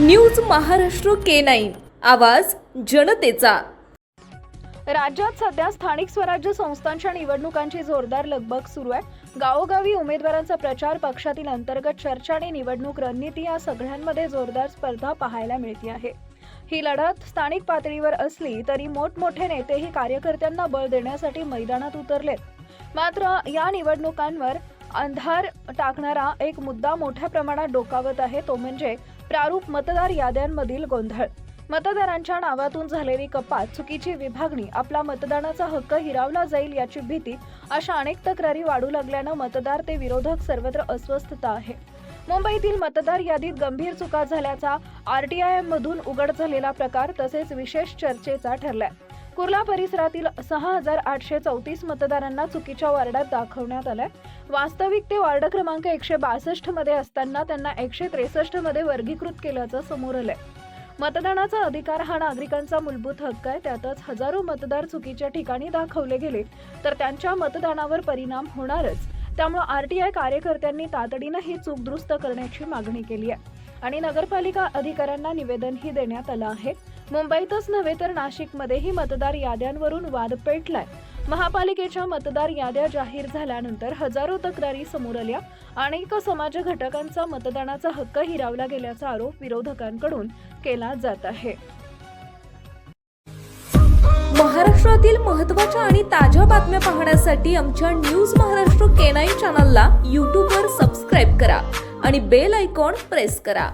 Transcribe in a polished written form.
News Maharashtra K9 आवाज जनतेचा। राज्यात सध्या स्थानिक स्वराज्य संस्थांच्या निवडणुकांची जोरदार लगबग सुरू आहे। गावोगावी उमेदवारांचा प्रचार, पक्षातील अंतर्गत चर्चा आणि निवडणूक रणनीती या सगळ्यांमध्ये जोरदार स्पर्धा पाहायला मिळते आहे। ही लढत स्थानिक पातळीवर असली तरी मोठमोठे नेतेही कार्यकर्त्यांना बळ देण्यासाठी मैदानात उतरलेत। मात्र या निवडणुकांवर अंधार टाकणारा एक मुद्दा मोठ्या प्रमाणात डोकावत आहे, तो म्हणजे प्रारूप मतदार याद्यांमधील गोंधळ। मतदारांच्या नावातून झालेली कपात, चुकीची विभागणी, आपला मतदानाचा हक्क हिरावला जाईल याची भीती, अशा अनेक तक्रारी वाढू लागल्यानं मतदार ते विरोधक सर्वत्र अस्वस्थता आहे। मुंबईतील मतदार यादीत गंभीर चुका झाल्याचा RTI मधून उघड झालेला प्रकार तसेच विशेष चर्चेचा ठरलाय। कुर्ला परिसरातील 6834 मतदारांना चुकीच्या वार्डात दाखवण्यात आलंय। वास्तविक ते वार्ड क्रमांक 162 मध्ये असताना त्यांना 163 मध्ये वर्गीकृत केल्याचं समोर आलंय। मतदानाचा अधिकार हा नागरिकांचा मूलभूत हक्क आहे, त्यातच हजारो मतदार चुकीच्या ठिकाणी दाखवले गेले तर त्यांच्या मतदानावर परिणाम होणारच। त्यामुळे RTI कार्यकर्त्यांनी तातडीने ही चूक दुरुस्त करण्याची मागणी केली आहे आणि नगरपालिका अधिकाऱ्यांना निवेदनही देण्यात आलं आहे। मुंबईतच नव्हे तर नाशिकमध्येही मतदार याद्यांवरून वाद पेटलाय। महापालिकेच्या मतदार याद्या जाहीर झाल्यानंतर हजारो तक्रारी समोर आल्या। अनेक समाज घटकांचा मतदानाचा हक्क हिरावला गेल्याचा आरोप विरोधकांकडून केला जात आहे। महाराष्ट्रातील महत्त्वाच्या आणि ताज्या बातम्या पाहण्यासाठी आमच्या न्यूज महाराष्ट्र K9 चॅनलला YouTube वर सबस्क्राइब करा आणि बेल आयकॉन प्रेस करा।